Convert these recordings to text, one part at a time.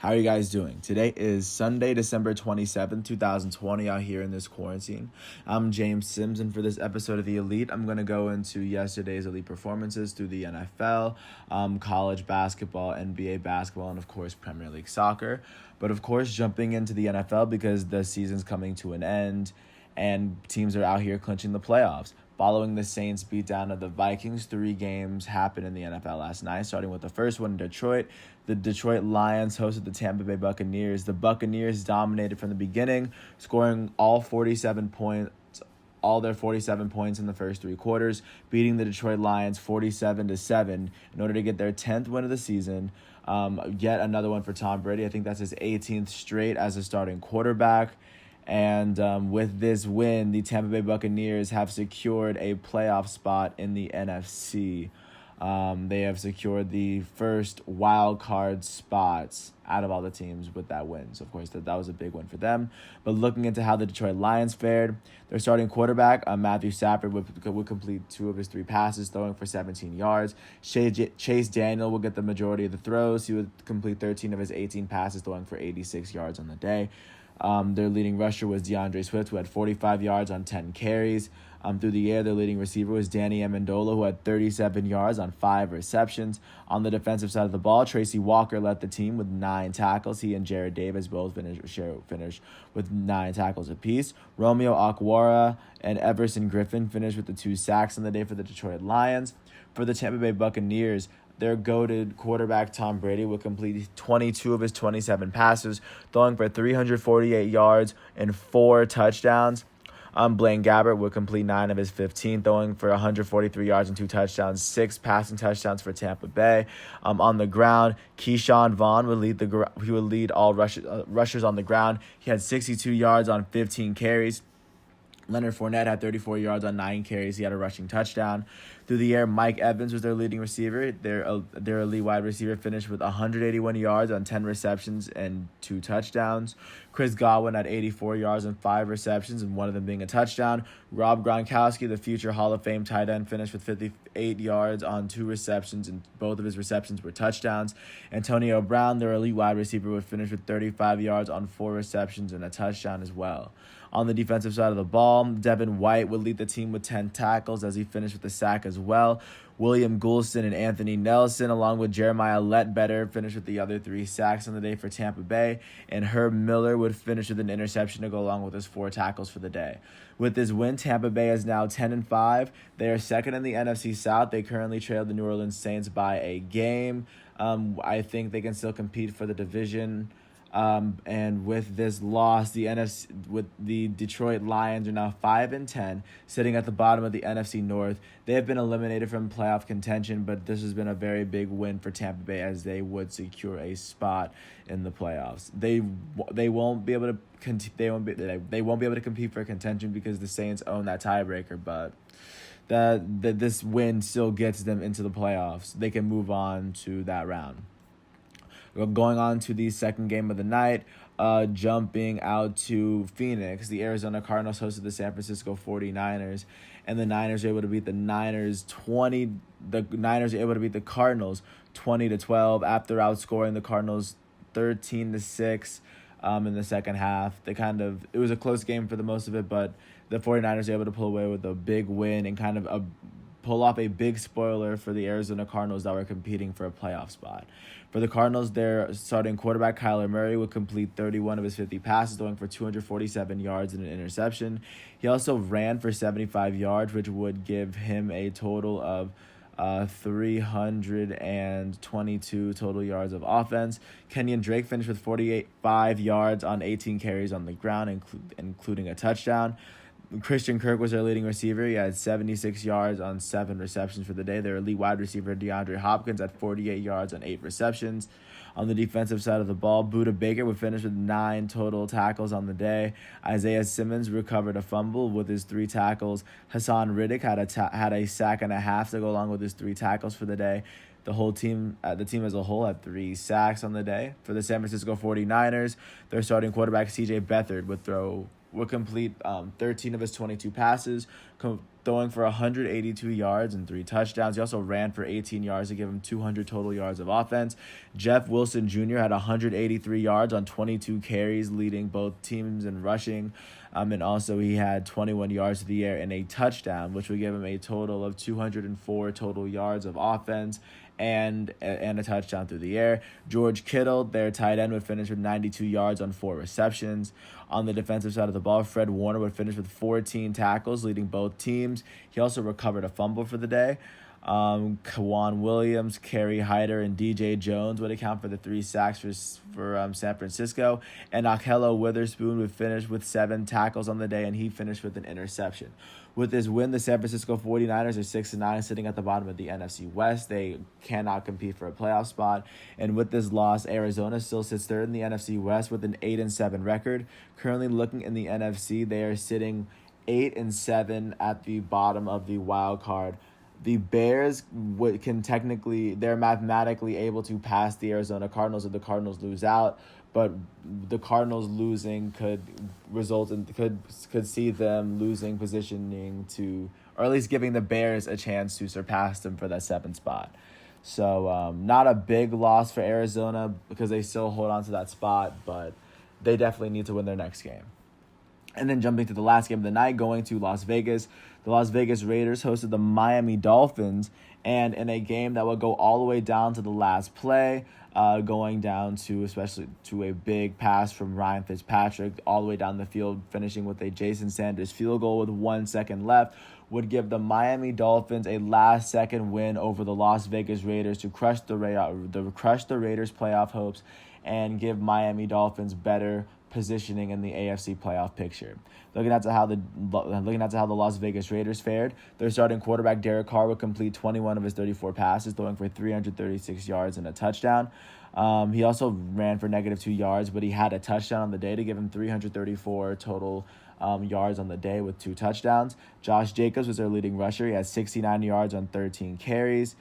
How are you guys doing? Today is Sunday, December 27th, 2020, out here in this quarantine. I'm James Sims, and for this episode of The Elite, I'm going to go into yesterday's elite performances through the NFL, college basketball, NBA basketball, and of course, Premier League soccer. But of course, jumping into the NFL because the season's coming to an end and teams are out here clinching the playoffs. Following the Saints' beatdown of the Vikings, 3 games happened in the NFL last night, starting with the first one in Detroit. The Detroit Lions hosted the Tampa Bay Buccaneers. The Buccaneers dominated from the beginning, scoring all their 47 points in the first 3 quarters, beating the Detroit Lions 47-7 in order to get their 10th win of the season. Yet another one for Tom Brady. I think that's his 18th straight as a starting quarterback. And with this win, the Tampa Bay Buccaneers have secured a playoff spot in the NFC. They have secured the first wild card spots out of all the teams with that win. So, of course, that was a big win for them. But looking into how the Detroit Lions fared, their starting quarterback, Matthew Stafford, would complete 2 of his 3 passes, throwing for 17 yards. Chase Daniel would get the majority of the throws. He would complete 13 of his 18 passes, throwing for 86 yards on the day. Their leading rusher was DeAndre Swift, who had 45 yards on 10 carries. Through the air, their leading receiver was Danny Amendola, who had 37 yards on 5 receptions. On the defensive side of the ball, Tracy Walker led the team with 9 tackles. He and Jared Davis both finished with 9 tackles apiece. Romeo Okwara and Everson Griffin finished with the 2 sacks on the day for the Detroit Lions. For the Tampa Bay Buccaneers, their goated quarterback Tom Brady would complete 22 of his 27 passes, throwing for 348 yards and 4 touchdowns. Blaine Gabbert would complete 9 of his 15, throwing for 143 yards and 2 touchdowns, 6 passing touchdowns for Tampa Bay. On the ground, Keyshawn Vaughn would lead all rushers on the ground. He had 62 yards on 15 carries. Leonard Fournette had 34 yards on 9 carries. He had a rushing touchdown. Through the air, Mike Evans was their leading receiver. Their elite wide receiver finished with 181 yards on 10 receptions and 2 touchdowns. Chris Godwin had 84 yards on 5 receptions, and one of them being a touchdown. Rob Gronkowski, the future Hall of Fame tight end, finished with 58 yards on 2 receptions, and both of his receptions were touchdowns. Antonio Brown, their elite wide receiver, would finish with 35 yards on 4 receptions and a touchdown as well. On the defensive side of the ball, Devin White would lead the team with 10 tackles as he finished with a sack as well. William Goulston and Anthony Nelson, along with Jeremiah Ledbetter, finished with the other 3 sacks on the day for Tampa Bay. And Herb Miller would finish with an interception to go along with his 4 tackles for the day. With this win, Tampa Bay is now 10-5. They are second in the NFC South. They currently trail the New Orleans Saints by a game. I think they can still compete for the division. And with this loss, the Detroit Lions are now 5-10, sitting at the bottom of the NFC North. They have been eliminated from playoff contention, but this has been a very big win for Tampa Bay as they would secure a spot in the playoffs. They won't be able to compete for contention because the Saints own that tiebreaker, but that this win still gets them into the playoffs. They can move on to that round. Going on to the second game of the night, jumping out to Phoenix, the Arizona Cardinals hosted the San Francisco 49ers, and the Niners were able to beat the Cardinals 20-12 after outscoring the Cardinals 13-6 in the second half. It was a close game for the most of it, but the 49ers were able to pull away with a big win and pull off a big spoiler for the Arizona Cardinals that were competing for a playoff spot. For the Cardinals, their starting quarterback, Kyler Murray, would complete 31 of his 50 passes, throwing for 247 yards and an interception. He also ran for 75 yards, which would give him a total of 322 total yards of offense. Kenyon Drake finished with 45 yards on 18 carries on the ground, including a touchdown. Christian Kirk was their leading receiver. He had 76 yards on 7 receptions for the day. Their elite wide receiver, DeAndre Hopkins, had 48 yards on 8 receptions. On the defensive side of the ball, Budda Baker would finish with 9 total tackles on the day. Isaiah Simmons recovered a fumble with his 3 tackles. Hassan Riddick had a sack and a half to go along with his 3 tackles for the day. The team as a whole had 3 sacks on the day. For the San Francisco 49ers, their starting quarterback, C.J. Beathard, would throw would complete 13 of his 22 passes, throwing for 182 yards and 3 touchdowns. He also ran for 18 yards to give him 200 total yards of offense. Jeff Wilson Jr. had 183 yards on 22 carries, leading both teams in rushing. And also he had 21 yards to the air and a touchdown, which would give him a total of 204 total yards of offense and a touchdown through the air. George Kittle, their tight end, would finish with 92 yards on 4 receptions. On the defensive side of the ball, Fred Warner would finish with 14 tackles, leading both teams. He also recovered a fumble for the day. Kawan Williams, Kerry Hyder, and DJ Jones would account for the 3 sacks for San Francisco. And Akello Witherspoon would finish with 7 tackles on the day, and he finished with an interception. With this win, the San Francisco 49ers are 6-9, sitting at the bottom of the NFC West. They cannot compete for a playoff spot. And with this loss, Arizona still sits third in the NFC West with an 8-7 record. Currently looking in the NFC, they are sitting 8-7 at the bottom of the wild card. The Bears they're mathematically able to pass the Arizona Cardinals if the Cardinals lose out, but the Cardinals losing could see them losing positioning to, or at least giving the Bears a chance to surpass them for that 7th spot. So not a big loss for Arizona because they still hold on to that spot, but they definitely need to win their next game. And then jumping to the last game of the night, going to Las Vegas. The Las Vegas Raiders hosted the Miami Dolphins, and in a game that would go all the way down to the last play, going down to especially to a big pass from Ryan Fitzpatrick all the way down the field, finishing with a Jason Sanders field goal with 1 second left, would give the Miami Dolphins a last-second win over the Las Vegas Raiders to crush the Raiders' playoff hopes and give Miami Dolphins better positioning in the AFC playoff picture. Looking at how the Las Vegas Raiders fared, their starting quarterback Derek Carr would complete 21 of his 34 passes, throwing for 336 yards and a touchdown. He also ran for -2 yards, but he had a touchdown on the day to give him 334 total yards on the day with 2 touchdowns. Josh Jacobs was their leading rusher. He had 69 yards on 13 carries.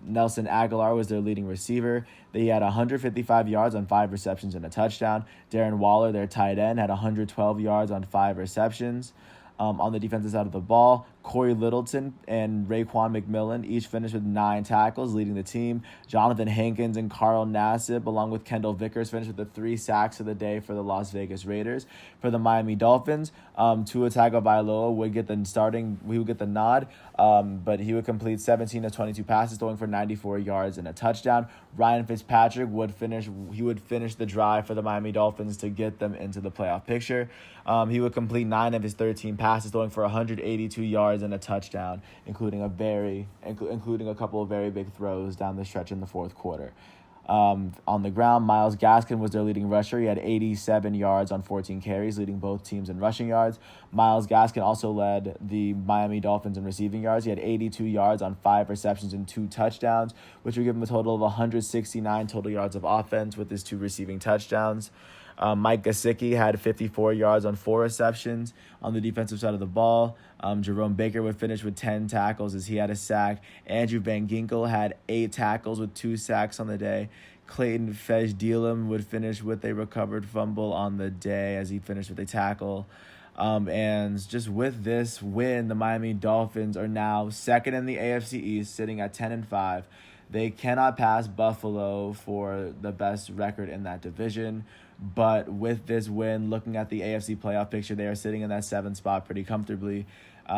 Nelson Aguilar was their leading receiver. He had 155 yards on 5 receptions and a touchdown. Darren Waller, their tight end, had 112 yards on 5 receptions. On the defensive side of the ball, Corey Littleton and Raekwon McMillan each finished with 9 tackles, leading the team. Jonathan Hankins and Carl Nassib, along with Kendall Vickers, finished with the 3 sacks of the day for the Las Vegas Raiders. For the Miami Dolphins, Tua Tagovailoa would get the nod, but he would complete 17 of 22 passes, throwing for 94 yards and a touchdown. Ryan Fitzpatrick would finish the drive for the Miami Dolphins to get them into the playoff picture. He would complete 9 of his 13 passes, throwing for 182 yards and a touchdown, including a couple of very big throws down the stretch in the 4th quarter. On the ground, Myles Gaskin was their leading rusher. He had 87 yards on 14 carries, leading both teams in rushing yards. Myles Gaskin also led the Miami Dolphins in receiving yards. He had 82 yards on 5 receptions and 2 touchdowns, which would give him a total of 169 total yards of offense with his 2 receiving touchdowns. Mike Gesicki had 54 yards on 4 receptions. On the defensive side of the ball, Jerome Baker would finish with 10 tackles as he had a sack. Andrew Van Ginkel had 8 tackles with 2 sacks on the day. Clayton Fejdelam would finish with a recovered fumble on the day as he finished with a tackle. And just with this win, the Miami Dolphins are now 2nd in the AFC East, sitting at 10-5. They cannot pass Buffalo for the best record in that division. But with this win, looking at the AFC playoff picture, they are sitting in that 7th spot pretty comfortably.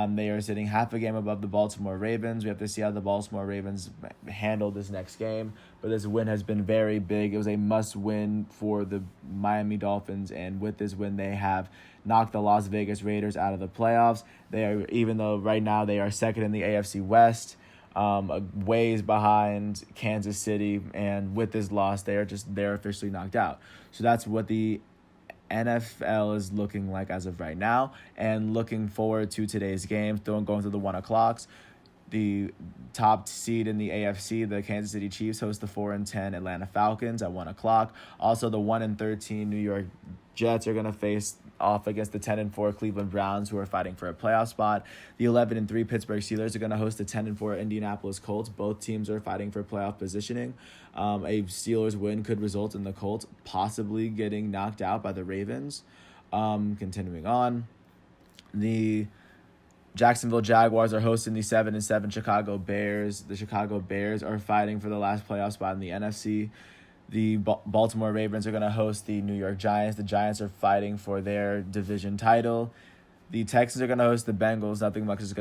They are sitting half a game above the Baltimore Ravens. We have to see how the Baltimore Ravens handle this next game. But this win has been very big. It was a must-win for the Miami Dolphins. And with this win, they have knocked the Las Vegas Raiders out of the playoffs. Even though right now they are 2nd in the AFC West, ways behind Kansas City, and with this loss, they're officially knocked out. So that's what the NFL is looking like as of right now, and looking forward to today's game. Going to the 1 o'clocks. The top seed in the AFC, the Kansas City Chiefs, host the 4-10 Atlanta Falcons at 1 o'clock. Also, the 1-13 New York Jets are going to face off against the 10-4 Cleveland Browns, who are fighting for a playoff spot. The 11-3 Pittsburgh Steelers are going to host the 10-4 Indianapolis Colts. Both teams are fighting for playoff positioning. A Steelers win could result in the Colts possibly getting knocked out by the Ravens. Continuing on, the Jacksonville Jaguars are hosting the 7-7 Chicago Bears. The Chicago Bears are fighting for the last playoff spot in the NFC. The Baltimore Ravens are going to host the New York Giants. The Giants are fighting for their division title. The Texans are going to host the Bengals.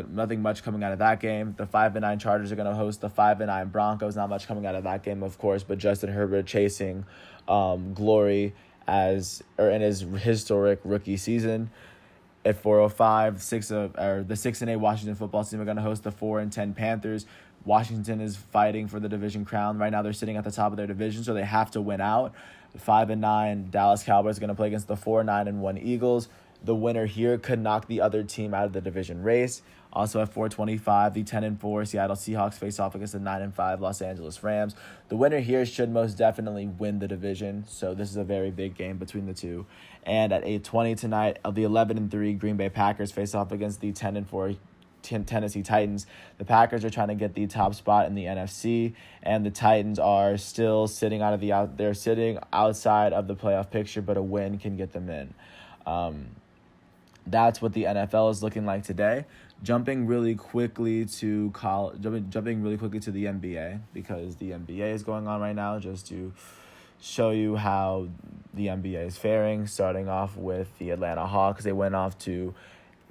Nothing much coming out of that game. The 5-9 Chargers are going to host the 5-9 Broncos. Not much coming out of that game, of course, but Justin Herbert chasing glory in his historic rookie season. At 4:05, the 6-8 Washington football team are going to host the 4-10 Panthers. Washington is fighting for the division crown. Right now, they're sitting at the top of their division, so they have to win out. The 5-9 Dallas Cowboys are going to play against the 4-9-1 Eagles. The winner here could knock the other team out of the division race. Also at 4:25, the 10-4 Seattle Seahawks face off against the 9-5 Los Angeles Rams. The winner here should most definitely win the division, so this is a very big game between the two. And at 8:20 tonight, the 11-3 Green Bay Packers face off against the 10-4 Tennessee Titans. The Packers are trying to get the top spot in the NFC, and the Titans are still sitting they're sitting outside of the playoff picture, but a win can get them in. That's what the NFL is looking like today. Jumping really quickly to the NBA, because the NBA is going on right now, just to show you how the NBA is faring. Starting off with the Atlanta Hawks. They went off to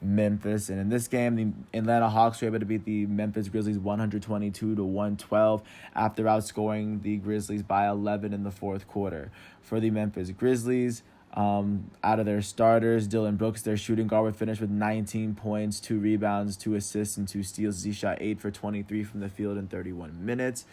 Memphis, and in this game, the Atlanta Hawks were able to beat the Memphis Grizzlies 122-112 after outscoring the Grizzlies by 11 in the fourth quarter. For the Memphis Grizzlies, out of their starters, Dylan Brooks, their shooting guard, would finish with 19 points, 2 rebounds, 2 assists, and 2 steals. He shot 8 for 23 from the field in 31 minutes.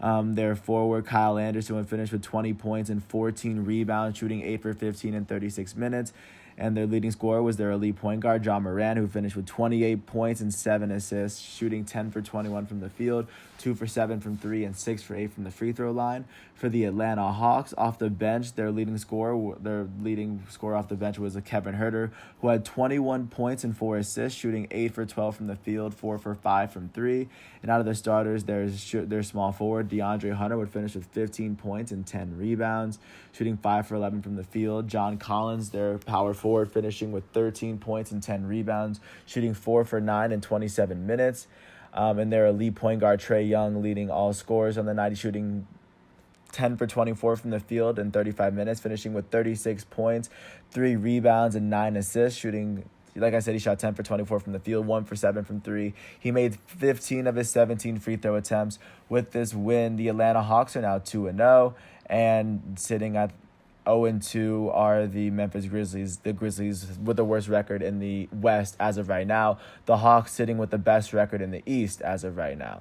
Their forward, Kyle Anderson, would finish with 20 points and 14 rebounds, shooting 8 for 15 in 36 minutes. And their leading scorer was their elite point guard, John Moran, who finished with 28 points and 7 assists, shooting 10 for 21 from the field, 2 for 7 from 3, and 6 for 8 from the free throw line. For the Atlanta Hawks, off the bench, their leading scorer off the bench was Kevin Huerter, who had 21 points and 4 assists, shooting 8 for 12 from the field, 4 for 5 from 3. And out of their starters, their small forward, DeAndre Hunter, would finish with 15 points and 10 rebounds, shooting 5 for 11 from the field. John Collins, their power forward, finishing with 13 points and 10 rebounds, shooting 4 for 9 in 27 minutes. And their elite point guard, Trae Young, leading all scorers on the night, shooting 10 for 24 from the field in 35 minutes, finishing with 36 points, 3 rebounds, and 9 assists, shooting, like I said, he shot 10 for 24 from the field, 1 for 7 from 3. He made 15 of his 17 free throw attempts. With this win, the Atlanta Hawks are now 2-0, and sitting at 0-2 are the Memphis Grizzlies. The Grizzlies with the worst record in the West as of right now. The Hawks sitting with the best record in the East as of right now.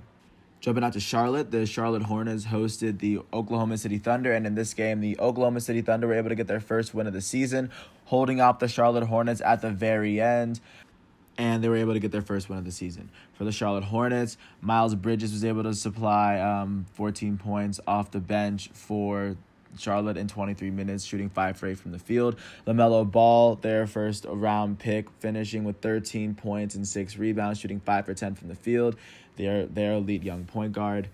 Jumping out to Charlotte, the Charlotte Hornets hosted the Oklahoma City Thunder, and in this game, the Oklahoma City Thunder were able to get their first win of the season, holding off the Charlotte Hornets at the very end, and they were able to get their first win of the season. For the Charlotte Hornets, Miles Bridges was able to supply 14 points off the bench for Charlotte in 23 minutes, shooting 5 for 8 from the field. LaMelo Ball, their first round pick, finishing with 13 points and 6 rebounds, shooting 5 for 10 from the field. Their elite young point guard.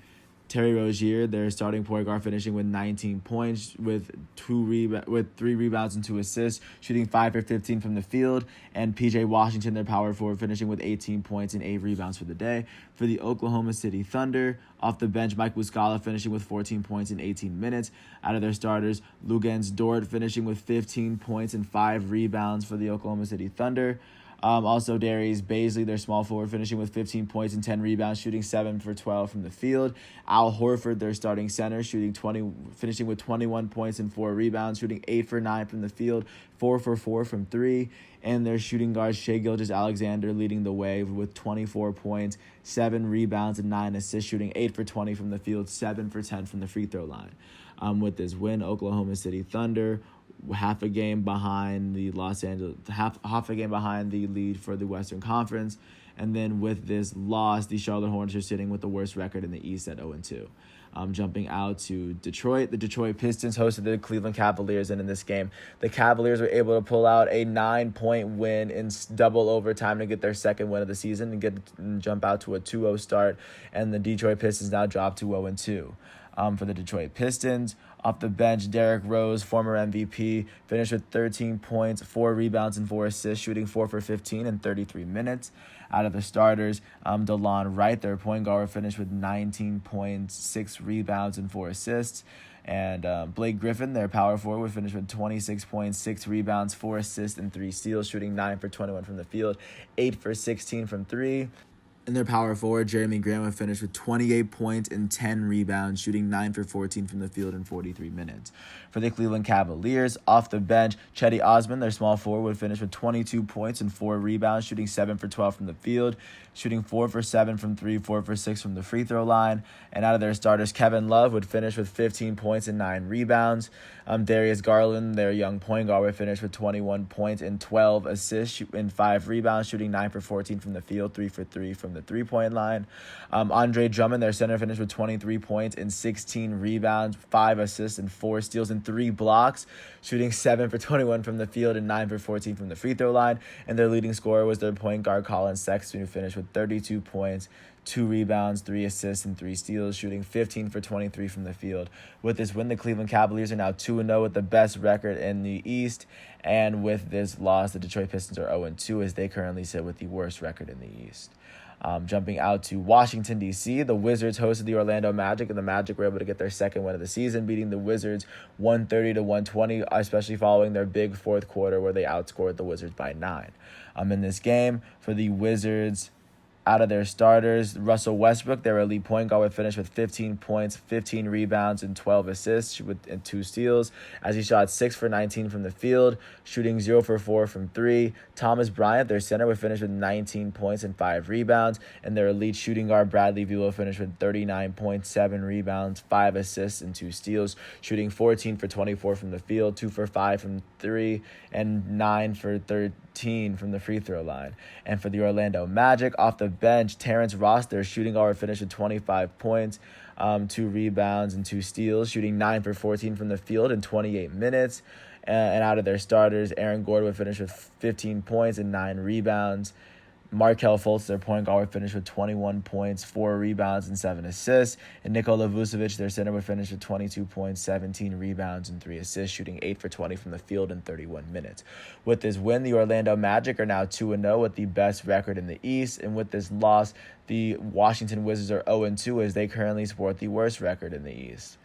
Terry Rozier, their starting point guard, finishing with 19 points with 3 rebounds and 2 assists, shooting 5 for 15 from the field. And PJ Washington, their power forward, finishing with 18 points and 8 rebounds for the day. For the Oklahoma City Thunder, off the bench, Mike Muscala finishing with 14 points in 18 minutes. Out of their starters, Luguentz Dort finishing with 15 points and 5 rebounds for the Oklahoma City Thunder. Also, Darius Baisley, their small forward, finishing with 15 points and 10 rebounds, shooting 7 for 12 from the field. Al Horford, their starting center, finishing with 21 points and 4 rebounds, shooting 8 for 9 from the field, 4 for 4 from 3. And their shooting guard, Shai Gilgeous-Alexander, leading the way with 24 points, 7 rebounds, and 9 assists, shooting 8 for 20 from the field, 7 for 10 from the free throw line. With this win, Oklahoma City Thunder half a game behind the half a game behind the lead for the Western Conference. And then with this loss, the Charlotte Hornets are sitting with the worst record in the East at 0-2. Jumping out to Detroit, the Detroit Pistons hosted the Cleveland Cavaliers, and in this game, the Cavaliers were able to pull out a 9-point win in double overtime to get their second win of the season and jump out to a 2-0 start, and the Detroit Pistons now drop to 0-2. For the Detroit Pistons, Off the bench, Derrick Rose, former MVP, finished with 13 points, 4 rebounds, and 4 assists, shooting 4 for 15 in 33 minutes. Out of the starters, DeLon Wright, their point guard, finished with 19 points, 6 rebounds, and 4 assists. And Blake Griffin, their power forward, finished with 26 points, 6 rebounds, 4 assists, and 3 steals, shooting 9 for 21 from the field, 8 for 16 from 3. And their power forward, Jeremy Graham, would finish with 28 points and 10 rebounds, shooting 9 for 14 from the field in 43 minutes. For the Cleveland Cavaliers, off the bench, Cedi Osman, their small forward, would finish with 22 points and 4 rebounds, shooting 7 for 12 from the field, shooting 4 for 7 from 3, 4 for 6 from the free throw line. And out of their starters, Kevin Love would finish with 15 points and 9 rebounds. Darius Garland, their young point guard, would finish with 21 points and 12 assists and 5 rebounds, shooting 9 for 14 from the field, 3 for 3 from the three-point line. Andre Drummond, their center, finished with 23 points and 16 rebounds, 5 assists and 4 steals and 3 blocks, shooting 7 for 21 from the field and 9 for 14 from the free throw line. And their leading scorer was their point guard, Colin Sexton, who finished with 32 points, 2 rebounds, 3 assists, and 3 steals, shooting 15 for 23 from the field. With this win, the Cleveland Cavaliers are now 2-0 with the best record in the East. And with this loss, the Detroit Pistons are 0-2 as they currently sit with the worst record in the East. Jumping out to Washington, D.C., the Wizards hosted the Orlando Magic, and the Magic were able to get their second win of the season, beating the Wizards 130-120, especially following their big fourth quarter where they outscored the Wizards by 9. In this game, for the Wizards, out of their starters, Russell Westbrook, their elite point guard, would finish with 15 points, 15 rebounds, and 12 assists and 2 steals, as he shot 6 for 19 from the field, shooting 0 for 4 from 3. Thomas Bryant, their center, would finish with 19 points and 5 rebounds, and their elite shooting guard, Bradley Beal, finished with 39 points, 7 rebounds, 5 assists, and 2 steals, shooting 14 for 24 from the field, 2 for 5 from 3, and 9 for 13 from the free throw line. And for the Orlando Magic, off the bench, Terrence Ross, their shooting guard, finished with 25 points, 2 rebounds, and 2 steals, shooting 9 for 14 from the field in 28 minutes. And out of their starters, Aaron Gordon would finish with 15 points and 9 rebounds. Markelle Fultz, their point guard, would finish with 21 points, 4 rebounds, and 7 assists. And Nikola Vucevic, their center, would finish with 22 points, 17 rebounds, and 3 assists, shooting 8 for 20 from the field in 31 minutes. With this win, the Orlando Magic are now 2-0 with the best record in the East. And with this loss, the Washington Wizards are 0-2 as they currently sport the worst record in the East.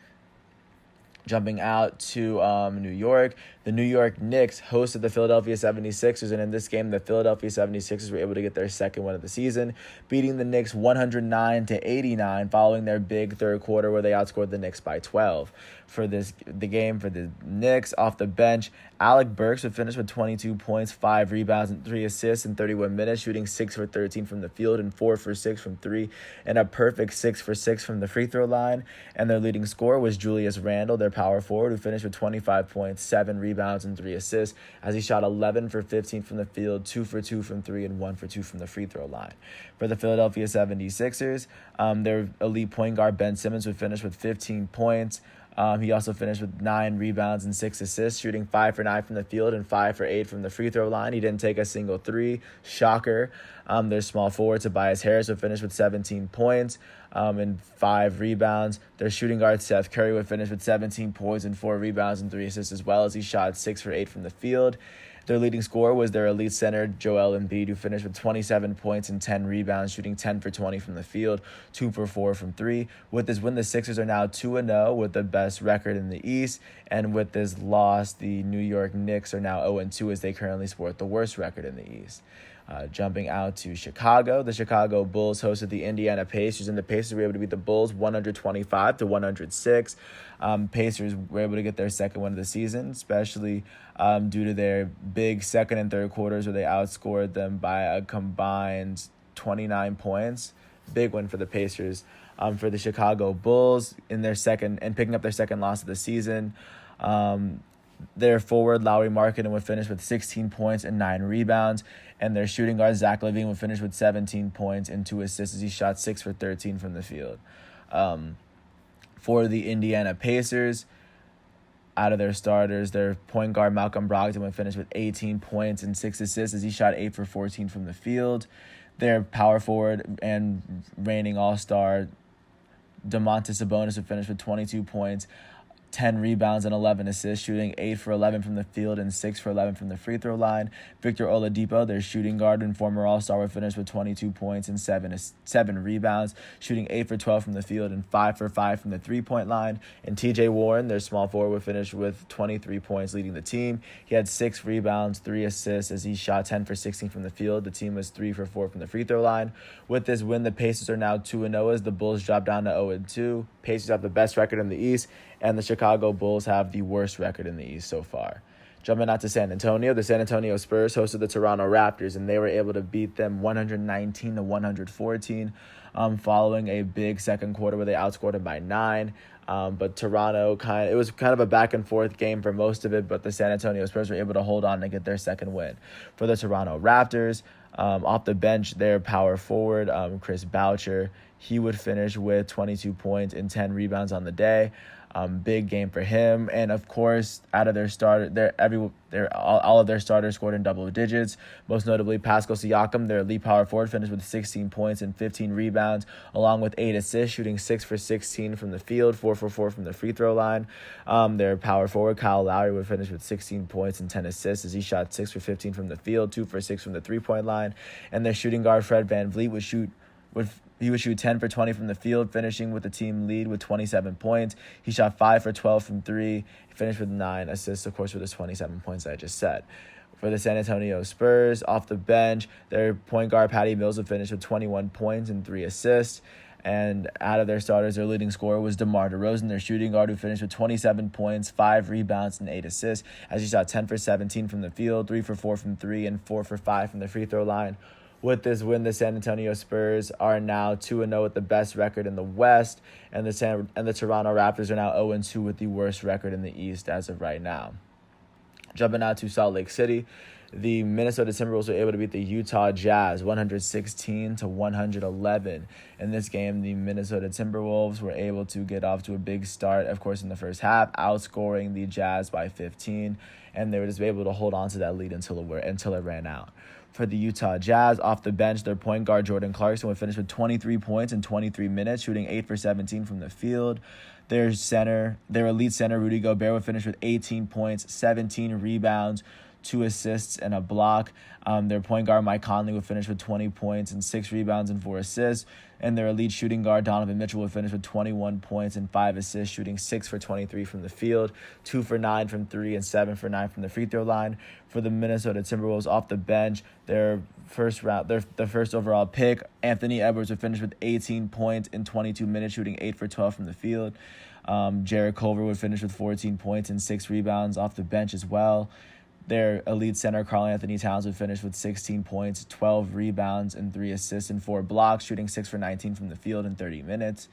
Jumping out to New York, the New York Knicks hosted the Philadelphia 76ers, and in this game, the Philadelphia 76ers were able to get their second win of the season, beating the Knicks 109-89 following their big third quarter where they outscored the Knicks by 12. For the game for the Knicks, off the bench, Alec Burks would finish with 22 points, 5 rebounds, and 3 assists in 31 minutes, shooting 6 for 13 from the field and 4 for 6 from 3, and a perfect 6 for 6 from the free throw line. And their leading scorer was Julius Randle, their power forward, who finished with 25 points, 7 rebounds, and 3 assists, as he shot 11 for 15 from the field, 2 for 2 from 3, and 1 for 2 from the free throw line. For the Philadelphia 76ers, their elite point guard, Ben Simmons, would finish with 15 points. He also finished with 9 rebounds and 6 assists, shooting 5 for 9 from the field and 5 for 8 from the free throw line. He didn't take a single 3. Shocker. Their small forward, Tobias Harris, would finish with 17 points and 5 rebounds. Their shooting guard, Seth Curry, would finish with 17 points and 4 rebounds and 3 assists as well, as he shot 6 for 8 from the field. Their leading scorer was their elite center, Joel Embiid, who finished with 27 points and 10 rebounds, shooting 10 for 20 from the field, 2 for 4 from 3. With this win, the Sixers are now 2-0 with the best record in the East. And with this loss, the New York Knicks are now 0-2 as they currently sport the worst record in the East. Jumping out to Chicago, the Chicago Bulls hosted the Indiana Pacers, and the Pacers were able to beat the Bulls 125-106. Pacers were able to get their second win of the season, especially due to their big second and third quarters where they outscored them by a combined 29 points. Big win for the Pacers. For the Chicago Bulls in their second and picking up their second loss of the season. Their forward, Lauri Markkanen, would finish with 16 points and 9 rebounds. And their shooting guard, Zach LaVine, would finish with 17 points and 2 assists as he shot 6 for 13 from the field. For the Indiana Pacers, out of their starters, their point guard, Malcolm Brogdon, would finish with 18 points and 6 assists as he shot 8 for 14 from the field. Their power forward and reigning all-star, Domantas Sabonis, would finish with 22 points, 10 rebounds and 11 assists, shooting 8 for 11 from the field and 6 for 11 from the free throw line. Victor Oladipo, their shooting guard and former All-Star, would finish with 22 points and 7 rebounds, shooting 8 for 12 from the field and 5 for 5 from the three-point line. And TJ Warren, their small forward, would finish with 23 points, leading the team. He had 6 rebounds, 3 assists as he shot 10 for 16 from the field. The team was 3 for 4 from the free throw line. With this win, the Pacers are now 2-0 as the Bulls drop down to 0-2. Pacers have the best record in the East, and the Chicago Bulls have the worst record in the East so far. Jumping out to San Antonio, the San Antonio Spurs hosted the Toronto Raptors, and they were able to beat them 119-114 following a big second quarter where they outscored them by 9. But Toronto it was kind of a back and forth game for most of it, but the San Antonio Spurs were able to hold on and get their second win. For the Toronto Raptors, off the bench, their power forward, Chris Boucher, he would finish with 22 points and 10 rebounds on the day. Big game for him, and of course, out of their starter, all of their starters scored in double digits. Most notably, Pascal Siakam, their lead power forward, finished with 16 points and 15 rebounds, along with 8 assists, shooting 6 for 16 from the field, 4 for 4 from the free throw line. Their power forward, Kyle Lowry, would finish with 16 points and 10 assists as he shot 6 for 15 from the field, 2 for 6 from the three-point line. And their shooting guard, Fred VanVleet, would shoot 10 for 20 from the field, finishing with the team lead with 27 points. He shot 5 for 12 from 3. He finished with 9 assists, of course, with his 27 points I just said. For the San Antonio Spurs, off the bench, their point guard, Patty Mills, would finish with 21 points and 3 assists. And out of their starters, their leading scorer was DeMar DeRozan, their shooting guard, who finished with 27 points, 5 rebounds, and 8 assists, as he shot 10 for 17 from the field, 3 for 4 from 3, and 4 for 5 from the free throw line. With this win, the San Antonio Spurs are now 2-0 with the best record in the West, and the Toronto Raptors are now 0-2 with the worst record in the East as of right now. Jumping out to Salt Lake City, the Minnesota Timberwolves were able to beat the Utah Jazz 116-111. In this game, the Minnesota Timberwolves were able to get off to a big start, of course, in the first half, outscoring the Jazz by 15, and they were just able to hold on to that lead until it ran out. For the Utah Jazz, off the bench, their point guard, Jordan Clarkson, would finish with 23 points in 23 minutes, shooting 8 for 17 from the field. Their elite center, Rudy Gobert, would finish with 18 points, 17 rebounds, 2 assists, and a block. Their point guard, Mike Conley, would finish with 20 points and 6 rebounds and 4 assists. And their elite shooting guard, Donovan Mitchell, would finish with 21 points and 5 assists, shooting 6 for 23 from the field, 2 for 9 from 3, and 7 for 9 from the free throw line. For the Minnesota Timberwolves, off the bench, their first overall pick, Anthony Edwards, would finish with 18 points in 22 minutes, shooting 8 for 12 from the field. Jarrett Culver would finish with 14 points and 6 rebounds off the bench as well. Their elite center, Karl-Anthony Towns, would finish with 16 points, 12 rebounds, and 3 assists and 4 blocks, shooting 6 for 19 from the field in 30 minutes.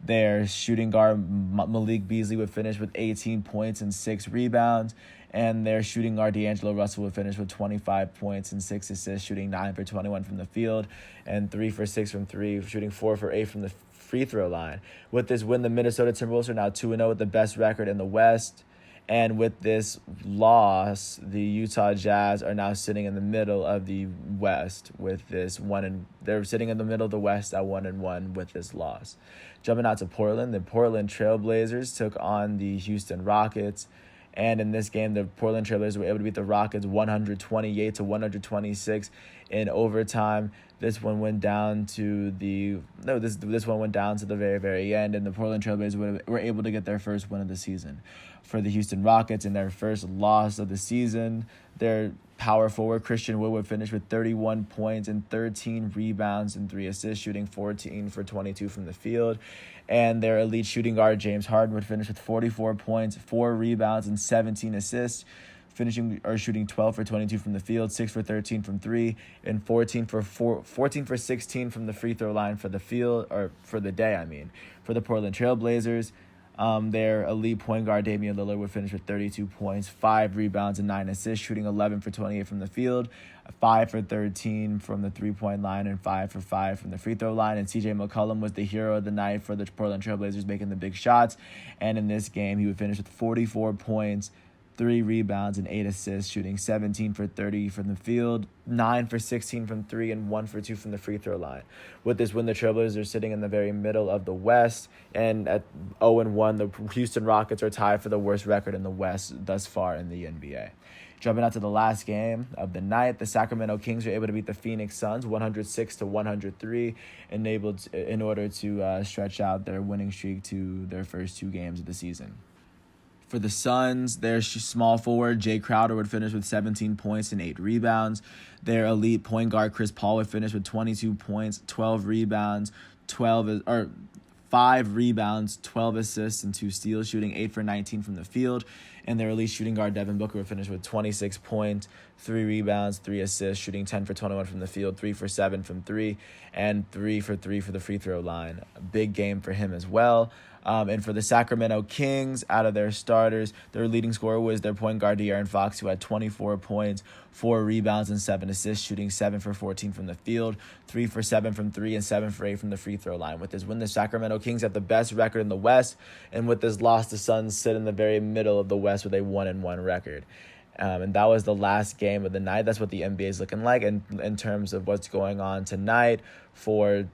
Their shooting guard, Malik Beasley, would finish with 18 points and 6 rebounds. And their shooting guard, D'Angelo Russell, would finish with 25 points and 6 assists, shooting 9 for 21 from the field and 3 for 6 from 3, shooting 4 for 8 from the free throw line. With this win, the Minnesota Timberwolves are now 2-0 with the best record in the West. And with this loss, the Utah Jazz are now sitting in the middle of the West with this they're sitting in the middle of the West at 1-1 with this loss. Jumping out to Portland, the Portland Trailblazers took on the Houston Rockets. And in this game, the Portland Trailblazers were able to beat the Rockets 128-126 in overtime. This one went down to the very, very end, and the Portland Trailblazers were able to get their first win of the season. For the Houston Rockets, in their first loss of the season, their power forward, Christian Wood, would finish with 31 points and 13 rebounds and 3 assists, shooting 14 for 22 from the field. And their elite shooting guard, James Harden, would finish with 44 points, 4 rebounds, and 17 assists, shooting 12 for 22 from the field, 6 for 13 from 3, and 14 for 16 from the free throw line for the day. For the Portland Trailblazers, their elite point guard, Damian Lillard, would finish with 32 points, 5 rebounds, and 9 assists, shooting 11 for 28 from the field, 5 for 13 from the three-point line, and 5 for 5 from the free throw line. And CJ McCollum was the hero of the night for the Portland Trailblazers, making the big shots. And in this game, he would finish with 44 points, 3 rebounds, and 8 assists, shooting 17 for 30 from the field, 9 for 16 from 3, and 1 for 2 from the free throw line. With this win, the Trailblazers are sitting in the very middle of the West, and at 0-1, the Houston Rockets are tied for the worst record in the West thus far in the NBA. Jumping out to the last game of the night, the Sacramento Kings were able to beat the Phoenix Suns 106-103, in order to stretch out their winning streak to their first 2 games of the season. For the Suns, their small forward, Jay Crowder, would finish with 17 points and 8 rebounds. Their elite point guard, Chris Paul, would finish with 22 points, 12 rebounds, 5 rebounds, 12 assists, and 2 steals, shooting 8 for 19 from the field. And their elite shooting guard, Devin Booker, would finish with 26 points, 3 rebounds, 3 assists, shooting 10 for 21 from the field, 3 for 7 from 3, and 3 for 3 for the free throw line. A big game for him as well. And for the Sacramento Kings, out of their starters, their leading scorer was their point guard, De'Aaron Fox, who had 24 points, 4 rebounds, and 7 assists, shooting 7 for 14 from the field, 3 for 7 from 3, and 7 for 8 from the free throw line. With this win, the Sacramento Kings have the best record in the West, and with this loss, the Suns sit in the very middle of the West with a 1-1 record. And that was the last game of the night. That's what the NBA is looking like in terms of what's going on tonight for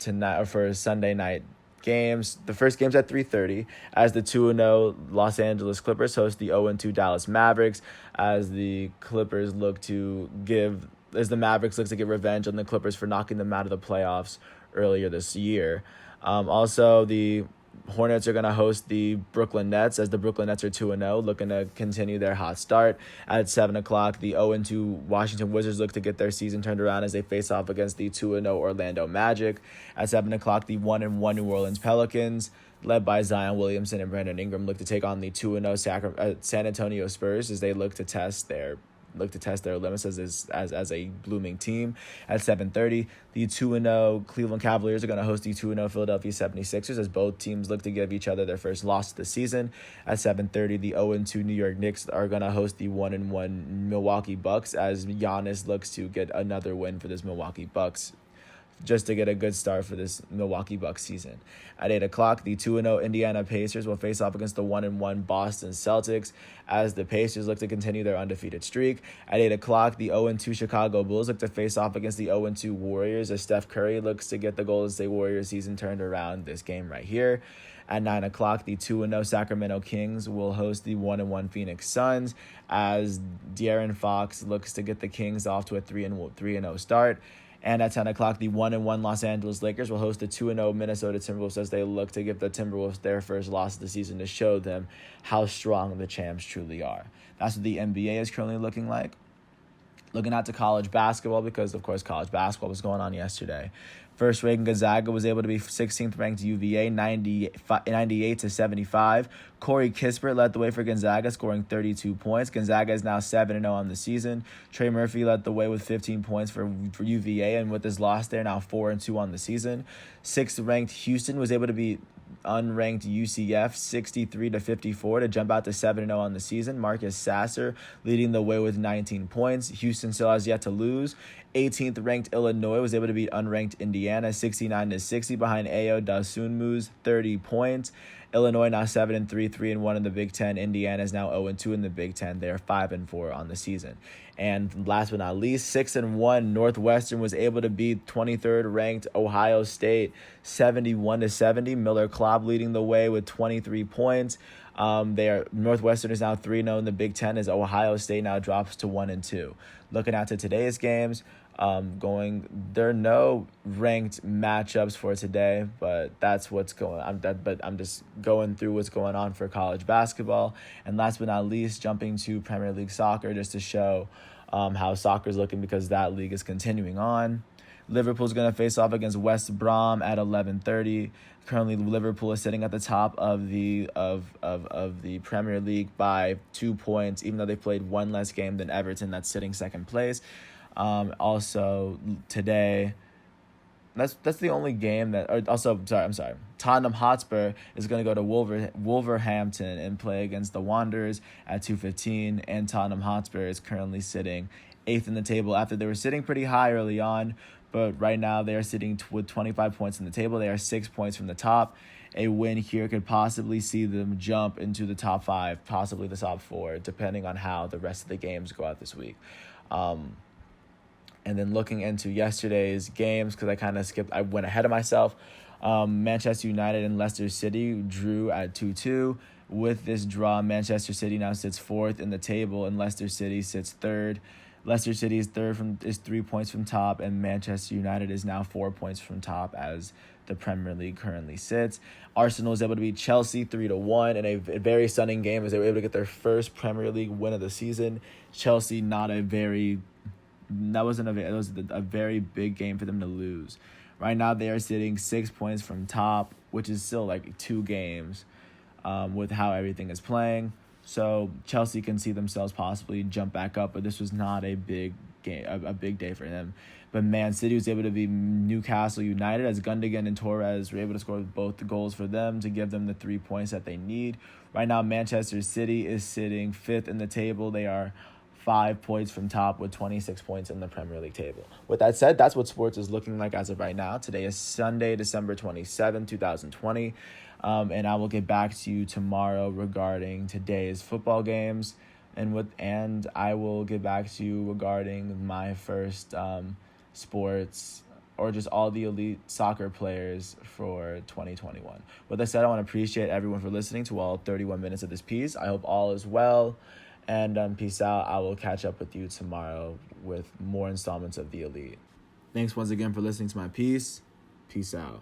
Sunday night games. The first game's at 3:30 as the 2-0 Los Angeles Clippers host the 0-2 Dallas Mavericks, as the Mavericks look to get revenge on the Clippers for knocking them out of the playoffs earlier this year. Also, the Hornets are going to host the Brooklyn Nets, as the Brooklyn Nets are 2-0, looking to continue their hot start. At 7 o'clock, the 0-2 Washington Wizards look to get their season turned around as they face off against the 2-0 Orlando Magic. At 7 o'clock, the 1-1 New Orleans Pelicans, led by Zion Williamson and Brandon Ingram, look to take on the 2-0 San Antonio Spurs as they look to test their limits as a blooming team. At 7:30, the 2-0 Cleveland Cavaliers are going to host the 2-0 Philadelphia 76ers as both teams look to give each other their first loss of the season. At 7:30, the 0-2 New York Knicks are going to host the 1-1 Milwaukee Bucks as Giannis looks to get another win for this Milwaukee Bucks, just to get a good start for this Milwaukee Bucks season. At 8 o'clock, the 2-0 Indiana Pacers will face off against the 1-1 Boston Celtics as the Pacers look to continue their undefeated streak. At 8 o'clock, the 0-2 Chicago Bulls look to face off against the 0-2 Warriors as Steph Curry looks to get the Golden State Warriors season turned around this game right here. At 9 o'clock, the 2-0 Sacramento Kings will host the 1-1 Phoenix Suns as De'Aaron Fox looks to get the Kings off to a 3-0 start. And at 10 o'clock, the 1-1 Los Angeles Lakers will host the 2-0 Minnesota Timberwolves as they look to give the Timberwolves their first loss of the season to show them how strong the champs truly are. That's what the NBA is currently looking like. Looking out to college basketball, because, of course, college basketball was going on yesterday. First ranked Gonzaga was able to be 16th ranked UVA, 98-75. Corey Kispert led the way for Gonzaga, scoring 32 points. Gonzaga is now 7-0 on the season. Trey Murphy led the way with 15 points for UVA, and with his loss, they're now 4-2 on the season. 6th ranked Houston was able to beat unranked UCF 63-54 to jump out to 7-0 on the season. Marcus Sasser leading the way with 19 points. Houston still has yet to lose. 18th ranked Illinois was able to beat unranked Indiana 69-60 behind Ayo Dosunmu's 30 points. Illinois now 7-3, 3-1 in the Big Ten. Indiana is now 0-2 in the Big Ten. They are 5-4 on the season. And last but not least, 6-1 Northwestern was able to beat 23rd ranked Ohio State 71-70. Miller Klopp leading the way with 23 points. Northwestern is now 3-0 in the Big Ten as Ohio State now drops to 1-2. Looking out to today's games, there are no ranked matchups for today, but that's what's going on. I'm just going through what's going on for college basketball. And last but not least, jumping to Premier League soccer just to show how soccer is looking, because that league is continuing on. Liverpool's going to face off against West Brom at 11:30. Currently, Liverpool is sitting at the top of the Premier League by 2 points, even though they played one less game than Everton, that's sitting second place. Also today, that's the only game that. I'm sorry. Tottenham Hotspur is going to go to Wolverhampton and play against the Wanderers at 2:15, and Tottenham Hotspur is currently sitting 8th in the table after they were sitting pretty high early on. But right now they are sitting with 25 points in the table. They are 6 points from the top. a win here could possibly see them jump into the top 5, possibly the top 4, depending on how the rest of the games go out this week. And then looking into yesterday's games, because I went ahead of myself. Manchester United and Leicester City drew at 2-2. With this draw, Manchester City now sits 4th in the table, and Leicester City sits 3rd. Leicester City is 3 points from top, and Manchester United is now 4 points from top as the Premier League currently sits. Arsenal was able to beat Chelsea 3-1 in a very stunning game as they were able to get their first Premier League win of the season. Chelsea, it was a very big game for them to lose. Right now, they are sitting 6 points from top, which is still like 2 games with how everything is playing. So Chelsea can see themselves possibly jump back up, but this was not a big game, a big day for them. But Man City was able to beat Newcastle United as Gundogan and Torres were able to score both the goals for them to give them the 3 points that they need. Right now, Manchester City is sitting 5th in the table. They are 5 points from top with 26 points in the Premier League table. With that said, that's what sports is looking like as of right now. Today is Sunday, December 27, 2020. And I will get back to you tomorrow regarding today's football games. And I will get back to you regarding my first sports or just all the elite soccer players for 2021. With that said, I want to appreciate everyone for listening to all 31 minutes of this piece. I hope all is well. And peace out. I will catch up with you tomorrow with more installments of The Elite. Thanks once again for listening to my piece. Peace out.